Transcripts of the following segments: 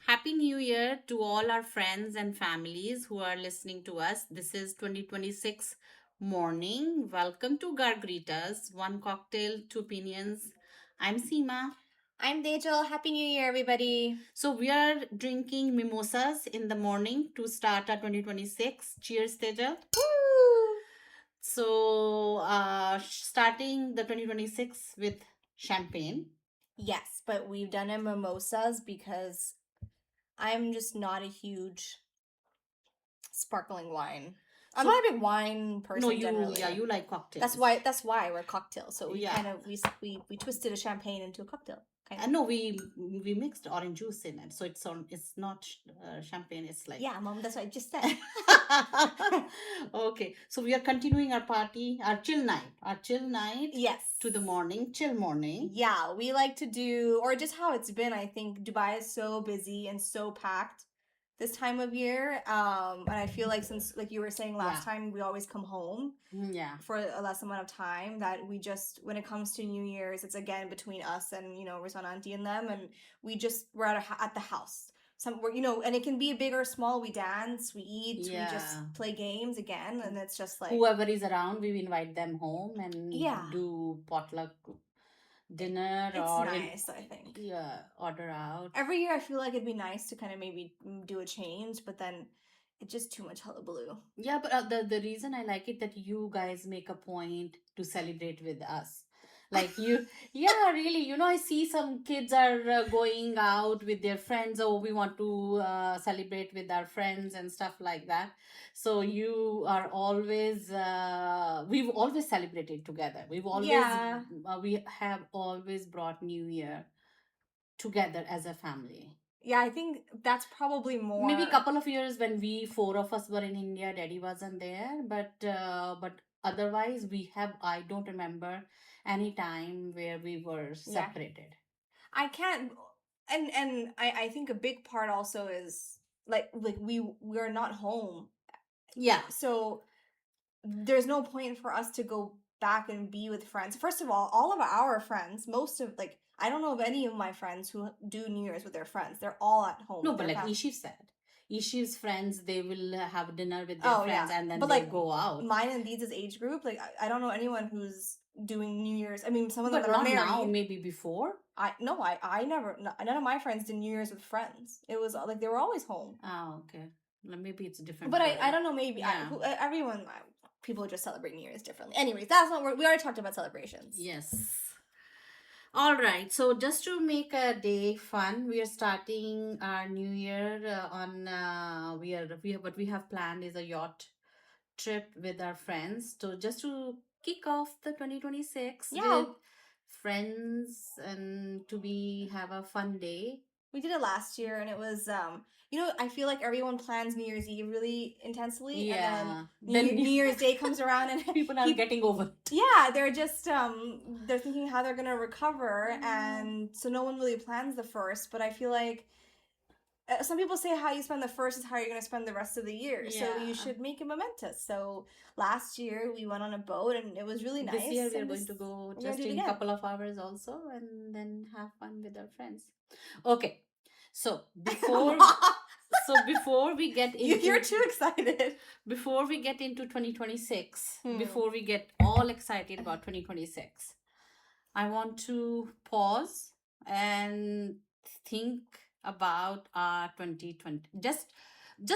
Happy New Year to all our friends and families who are listening to us. This is 2026 morning. Welcome to Gargritas, one cocktail, two opinions. I'm Seema. I'm Dejal. Happy New Year, everybody. So we are drinking mimosas in the morning to start our 2026. Cheers, Tejal. Woo! So starting the 2026 with champagne. Yes, but we've done a mimosas because I'm just not a huge sparkling wine. I'm So not a big wine person no, generally. you like cocktails. That's why we're cocktail. So we Yeah. kind of we twisted a champagne into a cocktail. Kind of. No, we mixed orange juice in it, so it's not champagne. It's like Yeah, mom. That's what I just said. okay. So we are continuing our party, our chill night Yes. to the morning, chill morning. Yeah, we like to do, or just how it's been. I think Dubai is so busy and so packed this time of year. And I feel like since, like you were saying last time, we always come home Yeah. for a less amount of time. That we just, when it comes to New Year's, it's again between us and Rizwan auntie and them, and we're at the house. And it can be big or small. We dance, we eat, we just play games again, and it's just like whoever is around, we invite them home and Yeah. do potluck dinner It's or nice, I think. order out. Every year I feel like it'd be nice to kind of maybe do a change, but then it's just too much hullabaloo. Yeah, but the reason I like it that you guys make a point to celebrate with us. Like you, yeah, really. I see some kids are going out with their friends. Oh, we want to celebrate with our friends and stuff like that. So you are always, we've always celebrated together. Yeah. We have always brought New Year together as a family. Yeah, I think that's probably more. Maybe a couple of years when we four of us were in India, Daddy wasn't there, but otherwise I don't remember any time where we were separated. I can't, and I think a big part also is like we're not home. Yeah. So there's no point for us to go back and be with friends. First of all of our friends, most of like I don't know of any of my friends who do New Year's with their friends. They're all at home. No, with but their like fam- Ishiv said, Ishiv's friends, they will have dinner with their Oh, friends yeah. and then But, they like, go out. mine and Deeds' age group, like I don't know anyone who's doing New Year's. I mean, some of them But are not married. now, maybe before. I never none of my friends did New Year's with friends. It was like they were always home. Oh, okay. Well, maybe it's different. But for I don't know. Maybe Yeah. everyone people just celebrate New Year's differently. Anyways, that's not we already talked about celebrations. Yes. All right. So just to make a day fun, we are starting our new year on we have what we have planned is a yacht trip with our friends. So just to kick off the 2026 Yeah. with friends and to be have a fun day. We did it last year, and it was I feel like everyone plans New Year's Eve really intensely, Yeah. and then New Year's Day comes around, and People are getting over it. yeah, they're just they're thinking how they're gonna recover, and so no one really plans the first. But I feel like some people say how you spend the first is how you're gonna spend the rest of the year. So you should make it momentous. So last year we went on a boat, and it was really nice. This year we are and going to go we're gonna just do it in a again. couple of hours also and then have fun with our friends. Okay. So before we get into You're too excited. before we get into 2026, Hmm. before we get all excited about 2026, I want to pause and think about our 2020, just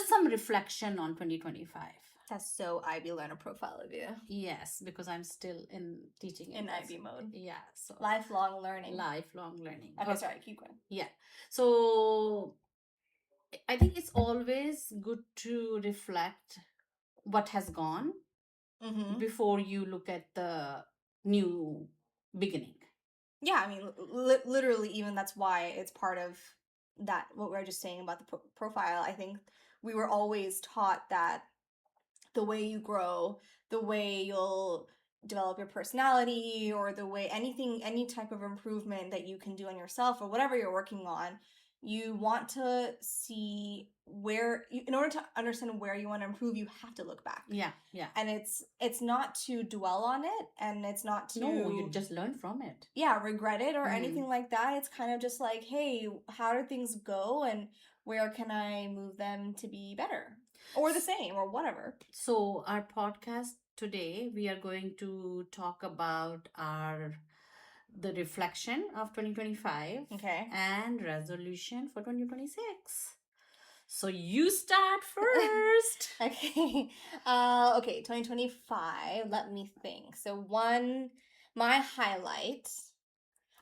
some reflection on 2025. That's so IB learner profile of you. Yes, because I'm still in teaching In class. IB mode. Yeah, so Lifelong learning. lifelong learning. Okay, sorry, keep going. Yeah. So I think it's always good to reflect what has gone Mm-hmm. before you look at the new beginning. Yeah, I mean, literally, even that's why it's part of that, what we were just saying about the profile. I think we were always taught that the way you grow, the way you'll develop your personality, or the way any type of improvement that you can do on yourself or whatever you're working on, you want to see where in order to understand where you want to improve, you have to look back. Yeah. And it's not to dwell on it, and it's not to you just learn from it. Regret it or anything like that. It's kind of just like, hey, how did things go, and where can I move them to be better or the same or whatever. So our podcast today, we are going to talk about the reflection of 2025, okay, and resolution for 2026. So you start first. Okay. 2025. Let me think. So my highlight,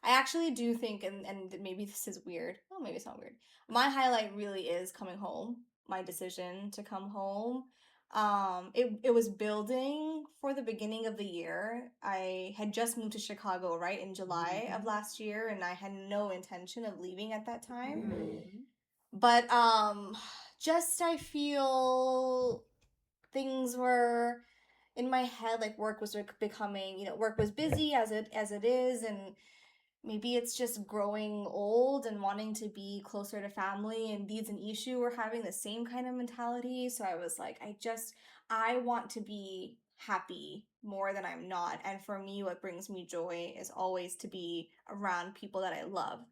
I actually do think, and maybe this is weird. Oh, maybe it's not weird. My highlight really is coming home. My decision to come home. It was building for the beginning of the year. I had just moved to Chicago, right, in July of last year, and I had no intention of leaving at that time. But just I feel things were in my head, like work was becoming, work was busy as it is, and maybe it's just growing old and wanting to be closer to family, and Deeds and Ishu were having the same kind of mentality. So I was like, I want to be happy more than I'm not. And for me, what brings me joy is always to be around people that I love.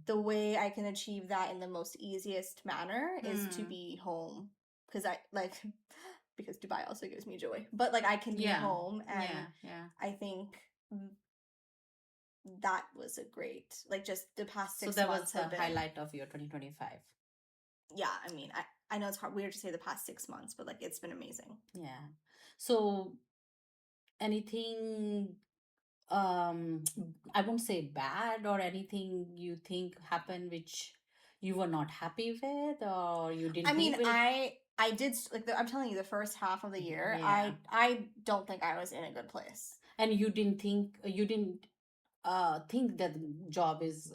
The way I can achieve that in the most easiest manner is to be home. Because Dubai also gives me joy. But like I can be home, and I think that was a great, like, just the past 6 months. So that was the highlight of your 2025. Yeah, I mean, I know it's weird to say the past 6 months, but like it's been amazing. Yeah. So anything, I won't say bad, or anything you think happened which you were not happy with, or you didn't. I mean, I did, like, I'm telling you, the first half of the year, I don't think I was in a good place. And you didn't think that job is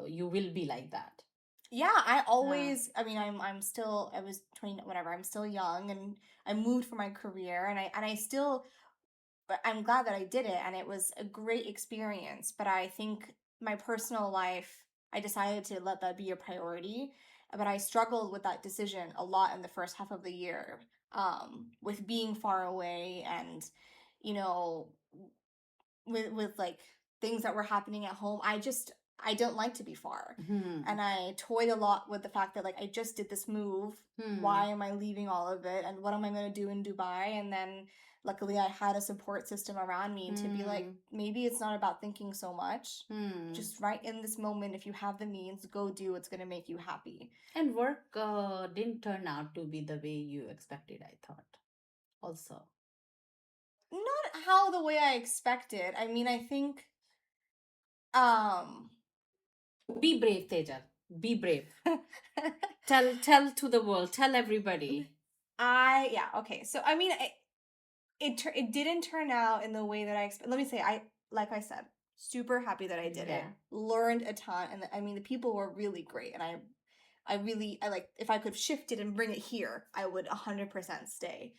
you will be like that. Yeah, I always, I mean, I was 20, whatever, I'm still young, and I moved for my career, and I still, but I'm glad that I did it, and it was a great experience. But I think my personal life, I decided to let that be a priority. But I struggled with that decision a lot in the first half of the year, with being far away, and, you know, with like things that were happening at home. I don't like to be far. And I toyed a lot with the fact that, like, I just did this move. Why am I leaving all of it? And what am I going to do in Dubai? And then luckily I had a support system around me to be like, maybe it's not about thinking so much. Just right in this moment, if you have the means, go do what's going to make you happy. And work didn't turn out to be the way you expected, I thought. Also. Not how the way I expected. I mean, I think be brave, Teja. Be brave. tell to the world. Tell everybody. Okay. So I mean, it didn't turn out in the way that I expected. Let me say, like I said, super happy that I did it. Learned a ton, and I mean, the people were really great, and I like, if I could shift it and bring it here, I would 100% stay.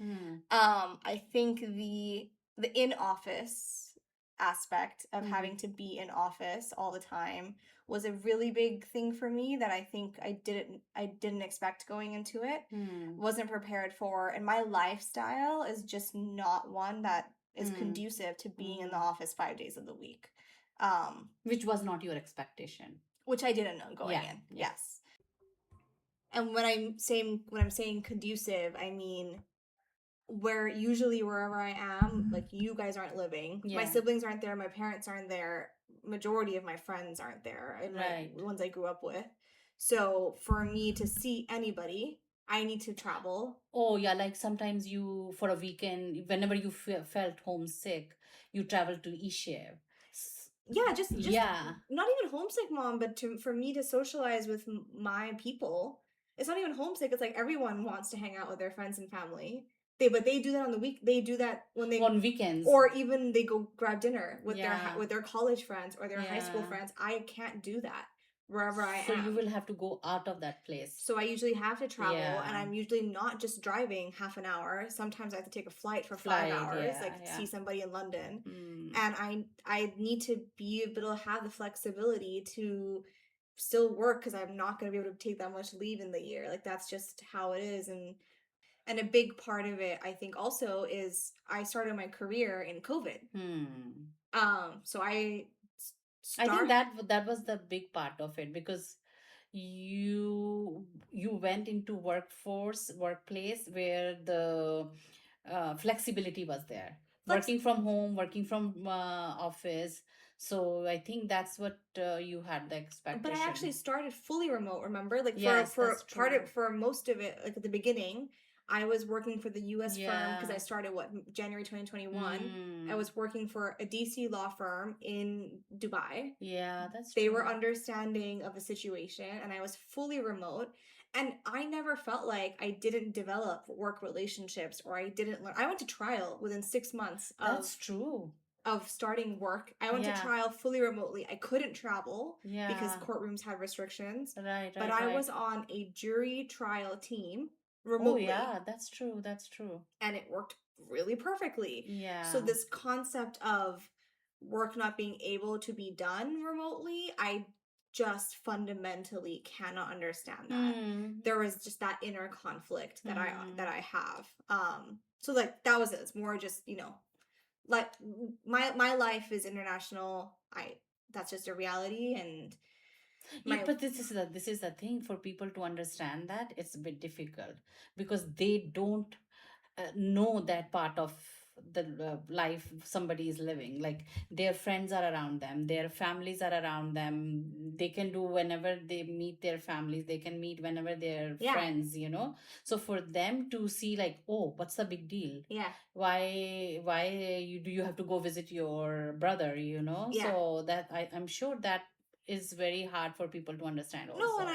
I think the in office aspect of having to be in office all the time was a really big thing for me that I think I didn't expect going into it. Wasn't prepared for, and my lifestyle is just not one that is conducive to being in the office 5 days of the week. Which was not your expectation. Which I didn't know going in. Yes. And when I'm saying conducive, I mean wherever I am, like, you guys aren't living. My siblings aren't there, my parents aren't there, majority of my friends aren't there, the ones I grew up with. So for me to see anybody, I need to travel. Oh yeah, like sometimes you, for a weekend, whenever you felt homesick, you travel to Ishev. Yeah, just not even homesick, Mom, but for me to socialize with my people. It's not even homesick. It's like everyone wants to hang out with their friends and family. But they do that on the week. They do that when they on weekends, or even they go grab dinner with their college friends or their high school friends. I can't do that wherever I am. So you will have to go out of that place. So I usually have to travel, and I'm usually not just driving half an hour. Sometimes I have to take a flight for 5 hours, see somebody in London. And I need to be able to have the flexibility to still work because I'm not going to be able to take that much leave in the year. Like that's just how it is. And a big part of it, I think, also is I started my career in COVID. So I think that was the big part of it, because you went into workplace where the flexibility was there, working from home, working from office. So I think that's what you had the expectation. But I actually started fully remote, remember? Like Yes, for that's part true. of for most of it, like at the beginning, I was working for the US firm because I Yeah. started January 2021. I Mm. was working for a DC law firm in Dubai. Yeah, that's They true. were understanding of the situation, and I was fully remote. And I never felt like I didn't develop work relationships or I didn't learn. I went to trial within 6 months That's true. of starting work. I went to Yeah. trial fully remotely. I couldn't travel because Yeah. courtrooms had restrictions. Right, But right, I was right. on a jury trial team Oh remotely, yeah, that's true. That's true. and it worked really perfectly. So Yeah. this concept of work not being able to be done remotely, I just fundamentally cannot understand that. There was just that inner conflict that I have. So like that was it. It's more just, like my life is international. That's just a reality. And Yeah, but this is the thing, for people to understand that it's a bit difficult, because they don't know that part of the life somebody is living. Like, their friends are around them, their families are around them, they can do whenever they meet their families, they can meet whenever their friends, so for them to see, like, oh, what's the big deal, why you have to go visit your brother, so that I'm sure that is very hard for people to understand also. No, and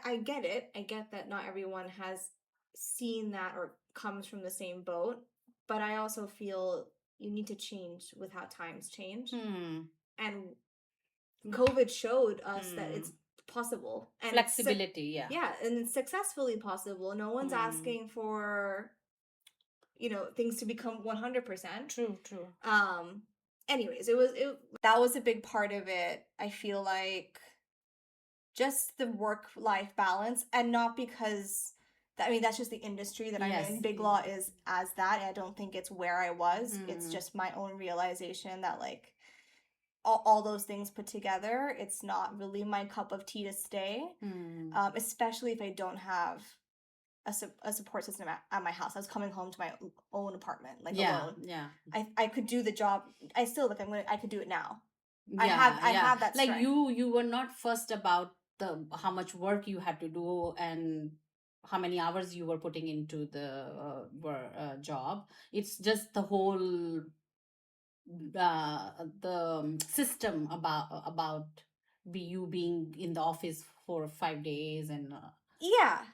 I get it. I get that not everyone has seen that or comes from the same boat, but I also feel you need to change with how times change. And COVID showed us that it's possible. And flexibility, yeah. Yeah, and it's successfully possible. No one's asking for things to become 100%. True. Anyways, that was a big part of it. I feel like just the work life balance, and not because that's just the industry that I'm in. Big law is as that, and I don't think it's where I was. It's just my own realization that, like, all those things put together, it's not really my cup of tea to stay. Especially if I don't have a support system at my house. I was coming home to my own apartment, like, alone. Yeah. I could do the job. I still, like, I could do it now. I Yeah. have that Like, strength. you were not fussed about the how much work you had to do and how many hours you were putting into the job. It's just the whole the system you being in the office for 5 days and Yeah.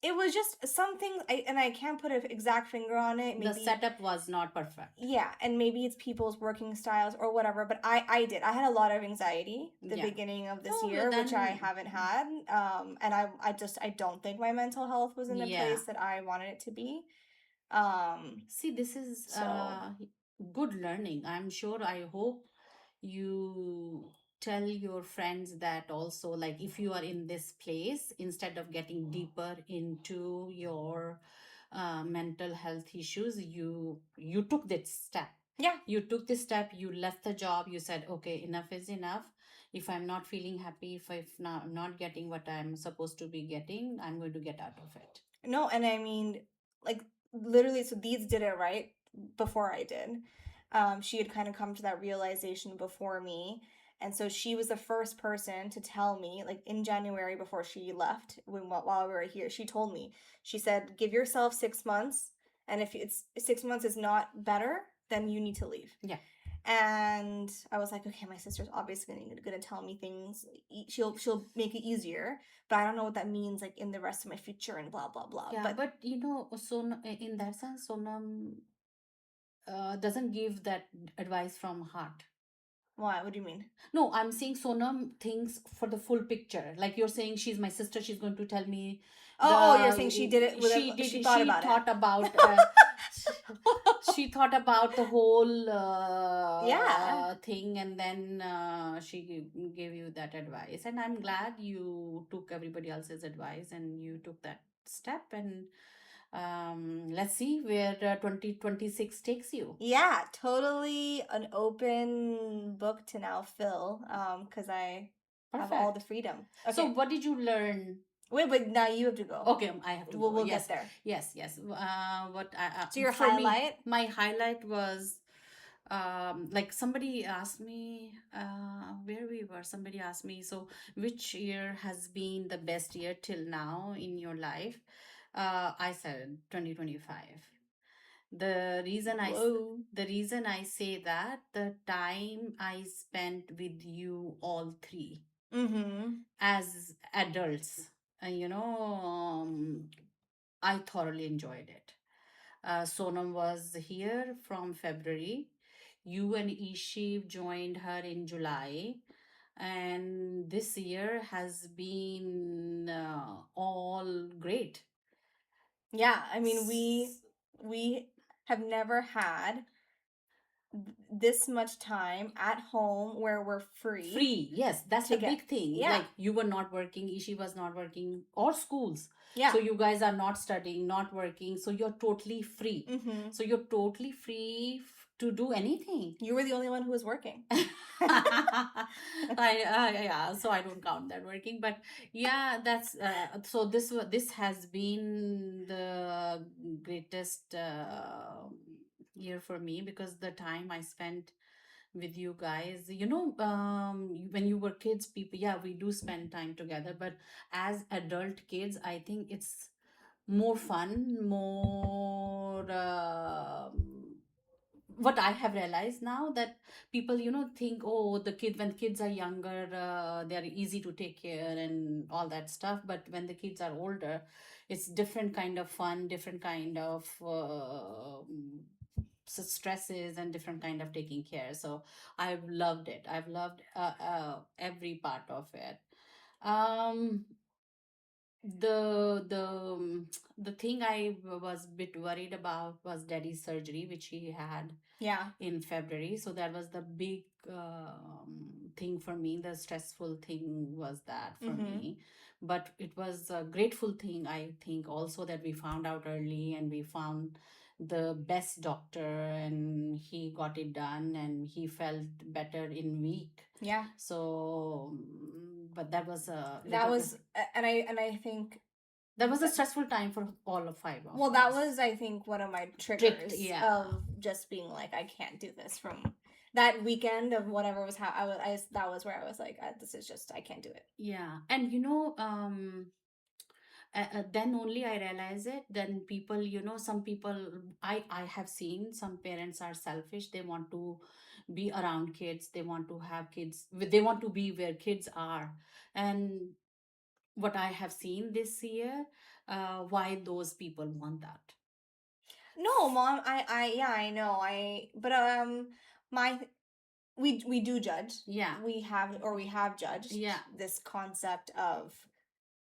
It was just something, and I can't put an exact finger on it. the setup was not perfect. Yeah, and maybe it's people's working styles or whatever, but I had a lot of anxiety the beginning of this year, which I haven't had. And I don't think my mental health was in the place that I wanted it to be. See, this is good learning. I'm sure, I hope you tell your friends that also, like, if you are in this place, instead of getting deeper into your mental health issues, you took this step. You took this step, you left the job, you said, okay, enough is enough. If I'm not feeling happy, if not getting what I'm supposed to be getting, I'm going to get out of it. No, and I mean, like, literally, so Deeds did it right before I did. She had kind of come to that realization before me. And so she was the first person to tell me, like, in January before she left, while we were here, she told me, she said, give yourself 6 months. And if it's 6 months is not better, then you need to leave. Yeah. And I was like, okay, my sister's obviously gonna tell me things. She'll make it easier, but I don't know what that means, like, in the rest of my future and blah blah blah. Yeah, but so in that sense, Sonam doesn't give that advice from heart. Why? What do you mean? No, I'm saying Sonam thinks for the full picture. Like you're saying, she's my sister. She's going to tell me Oh, you're saying she did it with she did she it. thought She about thought it. about she thought about the whole Yeah. thing, and then she gave you that advice. And I'm glad you took everybody else's advice and you took that step. And let's see where 2026 takes you. Yeah, totally an open book to now fill. Because I have all the Perfect. freedom. Okay. So, what did you learn? Wait, but now you have to go. Okay, I have to go. We'll Yes, get there. yes, yes. What So your for me, highlight? my highlight was like somebody asked me where we were. Somebody asked me, so which year has been the best year till now in your life? I said 2025. Whoa. The reason I say that, the time I spent with you all three Mm-hmm. as adults, you know, I thoroughly enjoyed it. Sonam was here from February. You and Ishiv joined her in July. And this year has been all great. Yeah, I mean we have never had this much time at home where we're free. Yes, that's the big thing. Yeah. Like you were not working, Ishi was not working, or schools. Yeah. So you guys are not studying, not working. So you're totally free. Mm-hmm. So you're totally free to do anything. You were the only one who was working. Yeah, so I don't count that working, but yeah, that's so this has been the greatest year for me, because the time I spent with you guys, when you were kids, people, yeah, we do spend time together, but as adult kids, I think it's more fun, more what I have realized now, that people, think, oh, the kid when kids are younger, they are easy to take care and all that stuff. But when the kids are older, it's different kind of fun, different kind of stresses, and different kind of taking care. So I've loved it. I've loved every part of it. Um, the thing I was a bit worried about was daddy's surgery, which he had Yeah. in February. So that was the big thing for me. The stressful thing was that for me. But it was a grateful thing, I think, also, that we found out early and we found the best doctor, and he got it done and he felt better in week. Yeah. So, but that was a That was and I think that was a stressful time for all of five of well, us. that was, I think, one of my triggers of just being like, I can't do this. From that weekend of whatever was how that was where I was like, this is just, I can't do it. Yeah, and then only I realize it. Then people, some people, I have seen some parents are selfish. They want to be around kids. They want to have kids. They want to be where kids are. And what I have seen this year, why those people want that. No, mom, I know. But my we do judge. Yeah. We have judged this concept of,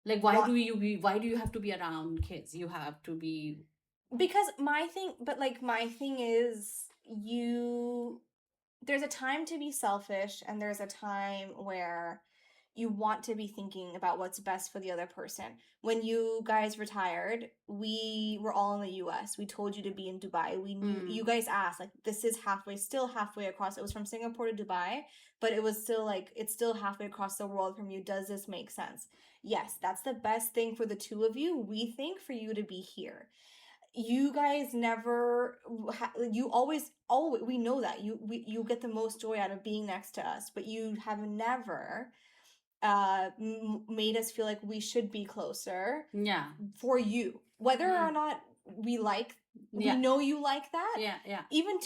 like, why do you have to be around kids? You have to be, because my thing is, there's a time to be selfish, and there's a time where you want to be thinking about what's best for the other person. When you guys retired, we were all in the US. We told you to be in Dubai. We knew you guys asked, like, this is still halfway across. It was from Singapore to Dubai, but it was still like, it's still halfway across the world from you. Does this make sense? Yes, that's the best thing for the two of you. We think for you to be here. You guys never, you always, we know that you get the most joy out of being next to us, but you have never made us feel like we should be closer. Yeah. For you, whether or not we know you like that. Yeah. Even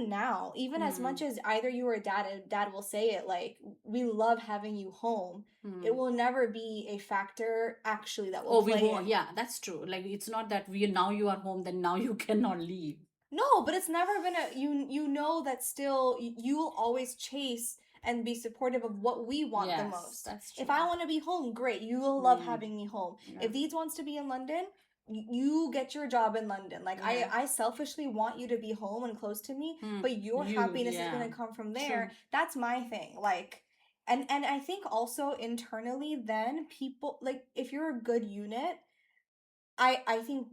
now, as much as either you or dad will say it, like, we love having you home. It will never be a factor actually that will play in. Yeah, that's true. Like, it's not that you are home, then now you cannot leave. No, but it's never been you know that still you will always chase. and be supportive of what we want the Yes, most. that's true. If I want to be home, great. You will love having me home. Yeah. If Deeds wants to be in London, you get your job in London. Like Yeah. I selfishly want you to be home and close to me, but your You, happiness yeah. is going to come from there. True. That's my thing. Like and I think also internally then people like if you're a good unit, I think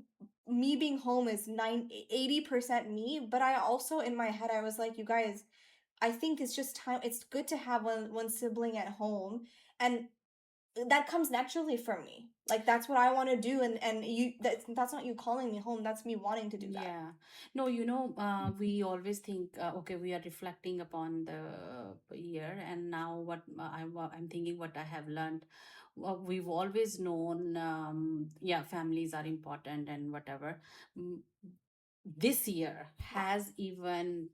me being home is 80% me, but I also in my head I was like, you guys, I think it's just time. It's good to have one sibling at home, and that comes naturally for me. Like that's what I want to do, and you that's not you calling me home. That's me wanting to do that. Yeah. No, we always think, okay, we are reflecting upon the year, and now what I'm thinking, what I have learned. We've always known, yeah, families are important and whatever. Mm, This year has even,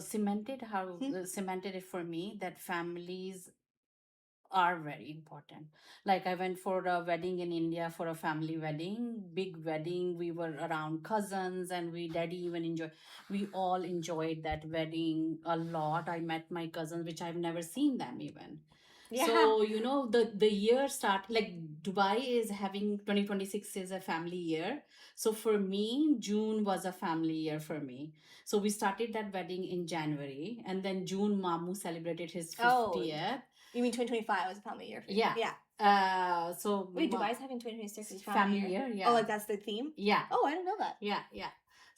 cemented it for me that families are very important. Like I went for a wedding in India, for a family wedding, big wedding. We were around cousins, and daddy even enjoyed. We all enjoyed that wedding a lot. I met my cousins, which I've never seen them even. Yeah. So the year start, like Dubai is having 2026 is a family year. So for me, June was a family year for me. So we started that wedding in January, and then June Mamu celebrated his 50th. You mean 2025 was a family year for you? Yeah. Yeah. So Wait, Dubai's having 2026 as family year. Yeah. Oh, like that's the theme? Yeah. Oh, I didn't know that. Yeah.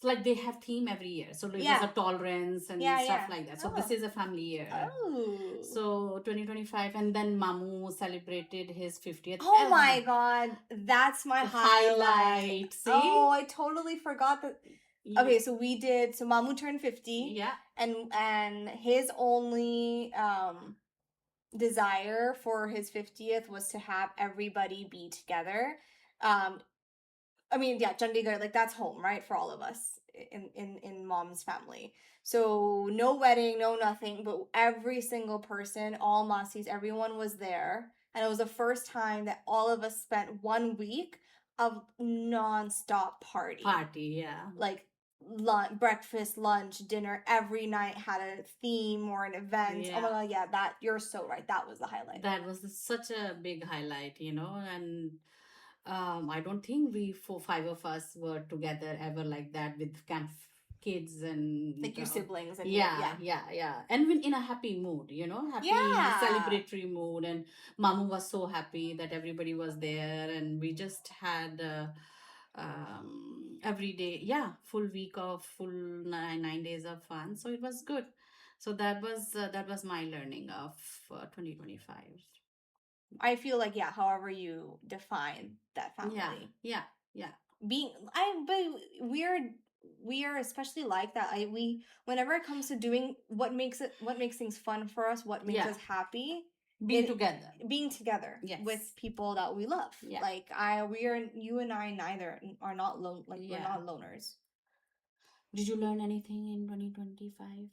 So like they have theme every year. So it Yeah. was a tolerance and stuff like that. So this is a family year. Oh. So 2025, and then Mamu celebrated his 50th. Oh my god, that's my highlight. See? Oh, I totally forgot that. Okay, so Mamu turned 50. Yeah. And his only desire for his 50th was to have everybody be together. I mean, yeah, Chandigarh, like that's home, right, for all of us in mom's family. So no wedding, no nothing, but every single person, all Masis, everyone was there, and it was the first time that all of us spent 1 week of non-stop party. Yeah. Like breakfast, lunch, dinner, every night had a theme or an event. Yeah. Oh my god, yeah, that you're so right. That was the highlight. That was such a big highlight, and I don't think we 5 of us were together ever like that with camp kids and like your siblings and yeah, and in a happy mood, happy celebratory mood, and Mamu was so happy that everybody was there, and we just had every day, full week of full 9 days of fun, so it was good. So that was my learning of 2025. I feel like however you define that family. Yeah. But we are especially like that. Whenever it comes to doing what makes things fun for us, what makes us happy, being together yes. with people that we love. Yeah. Like you and I neither are not we're not loners. Did you learn anything in 2025?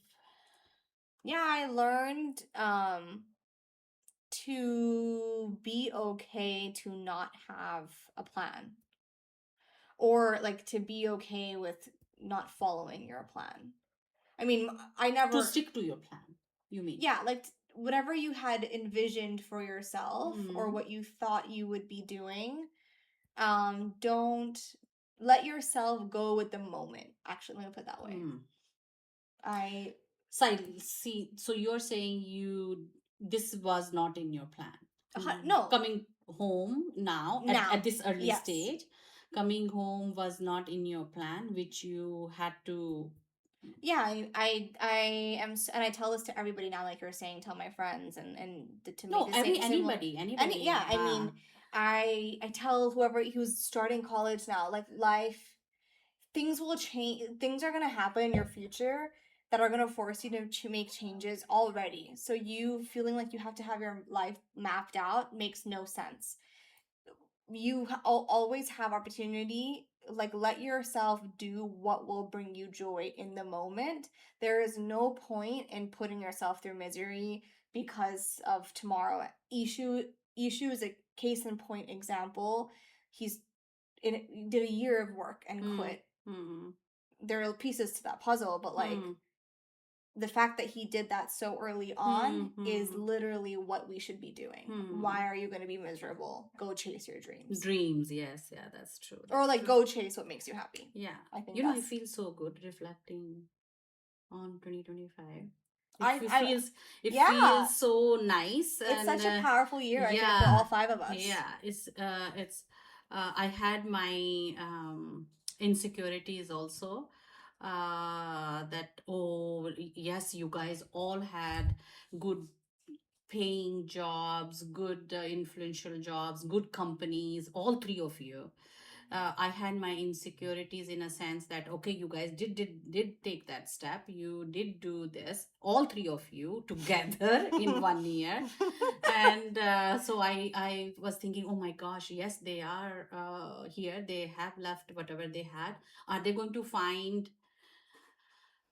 Yeah, I learned to be okay to not have a plan, or like to be okay with not following your plan. I mean, I never to stick to your plan. You mean? Yeah, like whatever you had envisioned for yourself or what you thought you would be doing, don't let yourself go with the moment. Actually, let me put it that way. See, so you're saying this was not in your plan. No. Coming home now. At this early stage, coming home was not in your plan, which you had to. Yeah, I am, and I tell this to everybody now, like you're saying, tell my friends and to make anybody. I mean, I tell whoever who's starting college now, like life, things will change. Things are gonna happen in your future that are gonna force you to make changes already. So you feeling like you have to have your life mapped out makes no sense. You always have opportunity. Like, let yourself do what will bring you joy in the moment. There is no point in putting yourself through misery because of tomorrow. Ishu is a case in point example. Did a year of work and quit. There are pieces to that puzzle, but like the fact that he did that so early on is literally what we should be doing. Why are you going to be miserable? Go chase your dreams. Dreams, yes, yeah, that's true. Or like go chase what makes you happy. Yeah. I think I feel so good reflecting on 2025. It yeah. feels so nice. It's and, such a powerful year, I think, for all five of us. Yeah, it's I had my insecurities also. That yes, you guys all had good paying jobs, good influential jobs, good companies, all three of you. I had my insecurities in a sense that okay, you guys did take that step. You did do this, all three of you together in 1 year, and so I was thinking, oh my gosh, yes, they are here. They have left whatever they had. Are they going to find?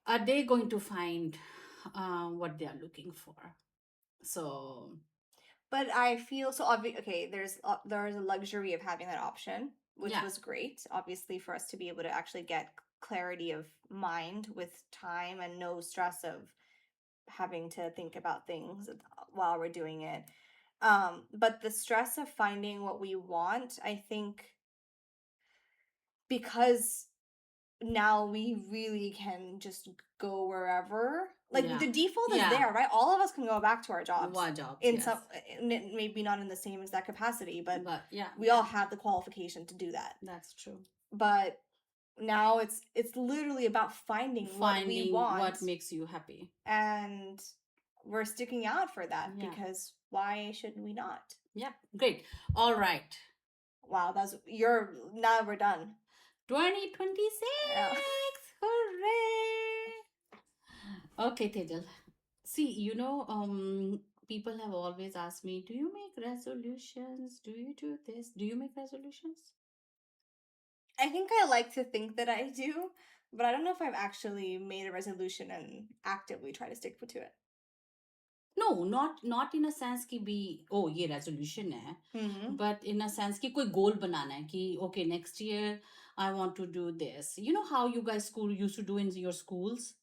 Are they going to find what they are looking for? So but I feel so obvious. Okay, there's a luxury of having that option, which was great, obviously, for us to be able to actually get clarity of mind with time and no stress of having to think about things while we're doing it. But the stress of finding what we want, I think, because now we really can just go wherever. Like the default is there, right? All of us can go back to our jobs. In some, maybe not in the same exact capacity, but yeah, we all have the qualification to do that. That's true. But now it's literally about finding what we want, what makes you happy, and we're sticking out for that because why should we not? Yeah, great. All right. Wow, now we're done. 2026. Yeah. Hooray! Okay, Tejal. See, people have always asked me, do you make resolutions? Do you do this? Do you make resolutions? I think I like to think that I do, but I don't know if I've actually made a resolution and actively try to stick to it. No, not in a sense कि भी ये resolution है, but in a sense कि कोई goal बनाना है कि okay, next year I want to do this. You know how you guys used to do in your schools?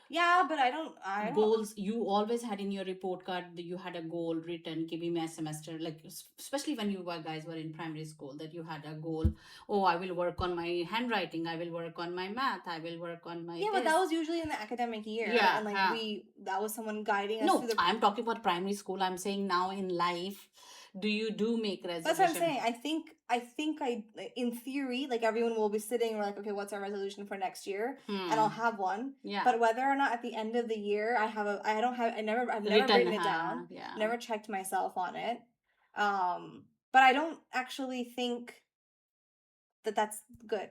Yeah, but I don't goals. You always had in your report card that you had a goal written कि भी मैं semester, like especially when you guys were in primary school, that you had a goal. Oh, I will work on my handwriting, I will work on my math, I will work on my but that was usually in the academic year. Yeah, and like that was someone guiding us. No, I'm talking about primary school. I'm saying now in life, do you make resolution? That's what I'm saying. I think in theory, like everyone will be sitting, we're like, okay, what's our resolution for next year? And I'll have one. Yeah. But whether or not at the end of the year I've never written it down. Yeah. Never checked myself on it. But I don't actually think that that's good.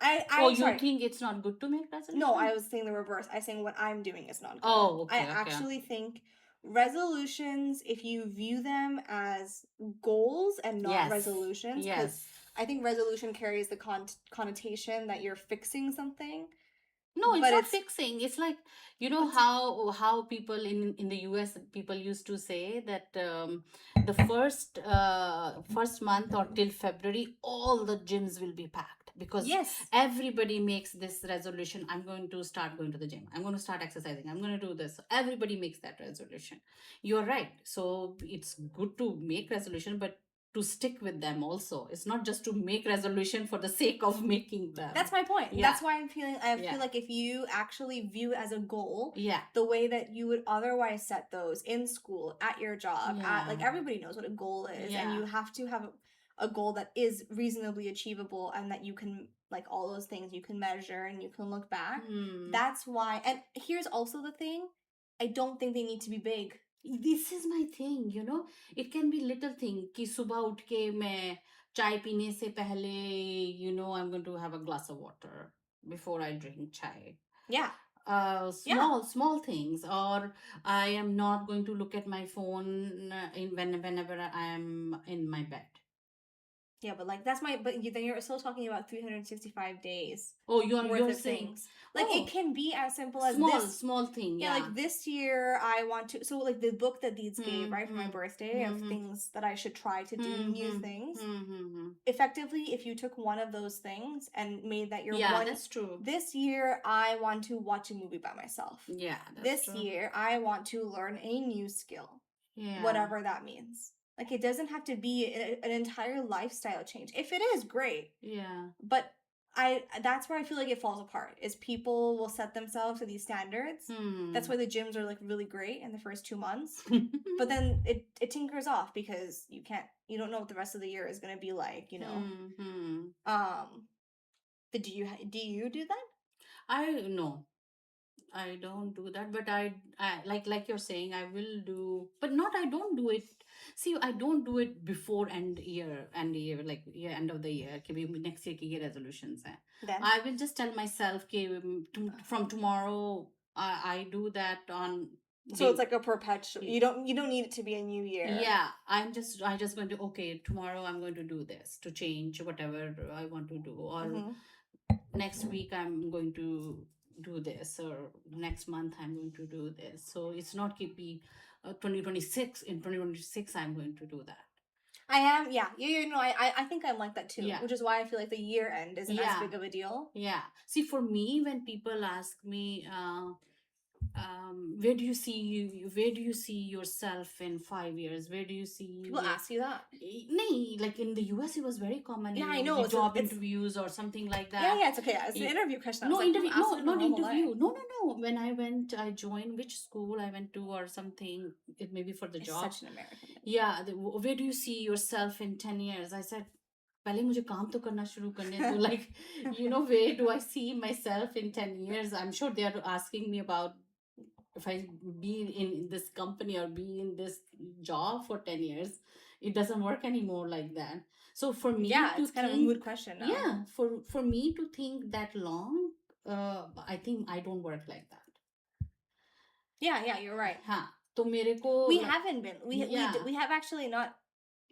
You think it's not good to make resolutions? No, I was saying the reverse. I was saying what I'm doing is not good. Oh, okay. I actually think resolutions, if you view them as goals and not resolutions, because I think resolution carries the connotation that you're fixing something. No, it's not fixing. It's like, how people in the US, people used to say that the first month or till February, all the gyms will be packed because everybody makes this resolution. I'm going to start going to the gym. I'm going to start exercising. I'm going to do this. Everybody makes that resolution. You're right. So it's good to make resolution, but to stick with them also. It's not just to make resolution for the sake of making them. That's my point. Yeah. That's why I feel like if you actually view it as a goal, the way that you would otherwise set those in school, at your job, like everybody knows what a goal is, and you have to have a goal that is reasonably achievable and that you can, like, all those things you can measure and you can look back. That's why. And here's also the thing, I don't think they need to be big. This is my thing, it can be little thing कि सुबह उठ के मैं चाय पीने से पहले, I'm going to have a glass of water before I drink chai. Yeah. Small things, or I am not going to look at my phone whenever I am in my bed. Yeah, but like that's my. But then you're still talking about 365 days Oh, worth you're of saying, things. Like it oh, can be as simple as small this. small thing, Yeah, yeah. like this year I want to. So like the book that Deeds gave right for my birthday of Hmm. things that I should try to do, new things. Hmm. Effectively, if you took one of those things and made that your Yeah, one. that's true. This year I want to watch a movie by myself. Yeah, that's This true. year I want to learn a new skill. Yeah. Whatever that means. Like it doesn't have to be an entire lifestyle change. If it is, great. Yeah. But that's where I feel like it falls apart. Is people will set themselves to these standards. That's why the gyms are like really great in the first 2 months. But then it tinkers off because you don't know what the rest of the year is going to be like, you know. But do you do that? I don't do that, but I like you're saying, I will do, but not, I don't do it. See, I don't do it before end year, like year end of the year. Okay, next year ki ye resolutions hai. Then I will just tell myself, okay, from tomorrow, I do that on. So it's like a perpetual. You don't need it to be a new year. Yeah, I just going to, okay, tomorrow I'm going to do this to change whatever I want to do, or next week I'm going to do this, or next month I'm going to do this. So it's not keeping 2026, in 2026 I'm going to do that. I am, yeah. You know, I think I'm like that too. Yeah. Which is why I feel like the year end isn't as big of a deal. Yeah. See, for me, when people ask me, where do you see yourself in 5 years? Where do you see people ask you that? No, like in the US it was very common. Yeah, I know. The job interviews or something like that. Yeah, it's okay. It's an interview question. No, like, interview. No, not interview. Life. No. When I joined which school I went to or something, it may be for the job. Such an American thing. Yeah. Where do you see yourself in 10 years? I said, पहले मुझे काम तो करना शुरू करने दो. Like, you know, where do I see myself in 10 years? I'm sure they are asking me about if I be in this company or be in this job for 10 years. It doesn't work anymore like that. So for me, it's kind of a mood question now. Yeah, for me to think that long, I think I don't work like that. Yeah, you're right. तो मेरे को we haven't been. We have actually not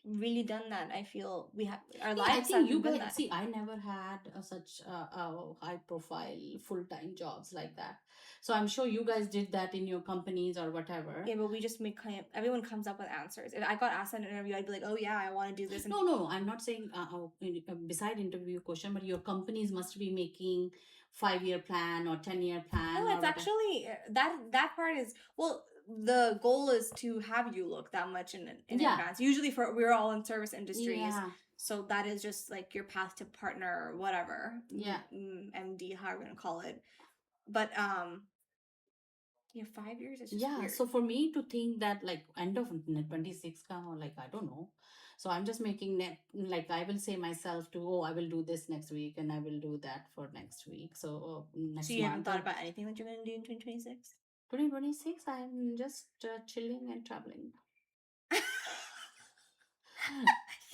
really done that. I feel we have our lives. I think you guys see. I never had such high profile full-time jobs like that. So I'm sure you guys did that in your companies or whatever. Yeah, but we just make everyone comes up with answers. If I got asked in an interview, I'd be like, oh yeah, I want to do this. No, I'm not saying beside interview question, but your companies must be making 5-year plan or 10-year plan. No, it's actually that part is, well, the goal is to have you look that much in advance. Usually we're all in service industries. Yeah. So that is just like your path to partner or whatever. Yeah. MD, how we're going to call it. But yeah, 5 years is just weird. So for me to think that like end of 26 or like, I don't know. So I'm just making like I will say myself to, I will do this next week and I will do that for next week. So next month. So you haven't thought about anything that you're going to do in 2026? 2026, I'm just chilling and traveling.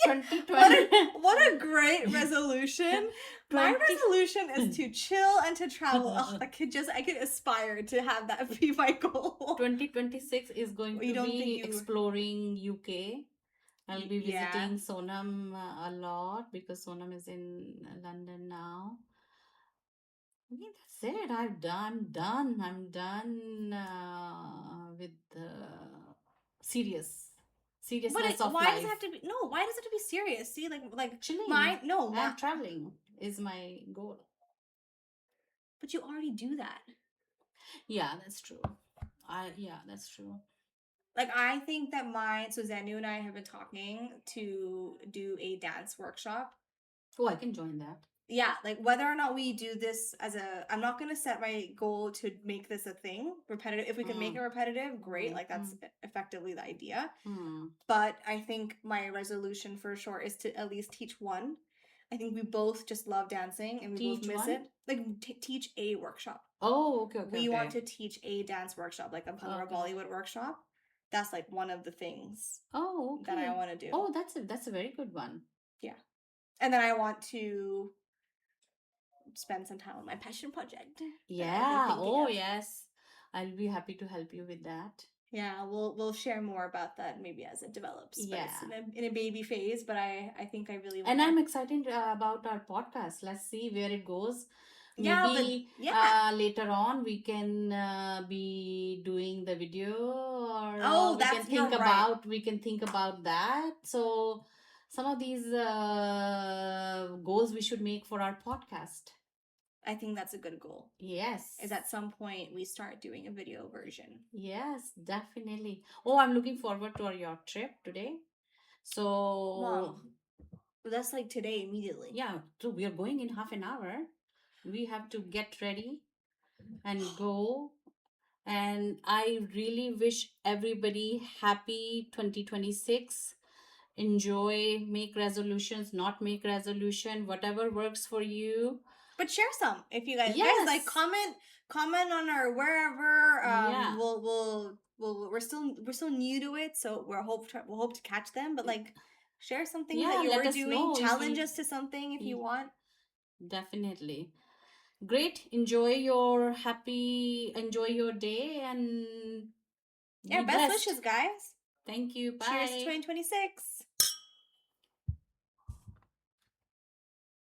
2020. What a great resolution. My resolution is to chill and to travel. I could aspire to have that be my goal. 2026 is going to be exploring UK. I'll be visiting Sonam a lot because Sonam is in London now. I mean, that's it. I'm done with seriousness of why life. Does it have to be? No, why does it have to be serious? See, like chilling. Traveling is my goal. But you already do that. Yeah, that's true. That's true. Like, I think that so Zanu and I have been talking to do a dance workshop. Oh, I can join that. Yeah, like whether or not we do this I'm not going to set my goal to make this a thing, repetitive. If we can make it repetitive, great. Like that's effectively the idea. But I think my resolution for sure is to at least teach one. I think we both just love dancing and we both miss it. Like teach a workshop. Oh, okay. We want to teach a dance workshop, like a Bhangra Bollywood workshop. That's like one of the things that I want to do. Oh, that's a very good one. Yeah. And then I want to spend some time on my passion project. Yeah. Oh, yes. I'll be happy to help you with that. Yeah, we'll share more about that maybe as it develops. But Yeah. it's in a baby phase, but I think I really want. And I'm excited about our podcast. Let's see where it goes. Yeah, Maybe later on we can be doing the video, or Oh, we can that's- you're think right. about we can think about that. So some of these goals we should make for our podcast. I think that's a good goal. Yes. Is at some point we start doing a video version. Yes, definitely. Oh, I'm looking forward to your trip today. So Mom, that's like today immediately. yeah, so we are going in half an hour. We have to get ready and go. And I really wish everybody happy 2026. Enjoy, make resolutions, not make resolution, whatever works for you. But share some if you guys Yes. like comment on our wherever. Yeah. We're still new to it, so we'll hope to catch them. But like share something Yeah, that you let were us doing. know if Challenge you- us to something if you want. Definitely. Great. Enjoy your day and Yeah, be best blessed. wishes, guys. Thank you. Bye. Cheers to 2026.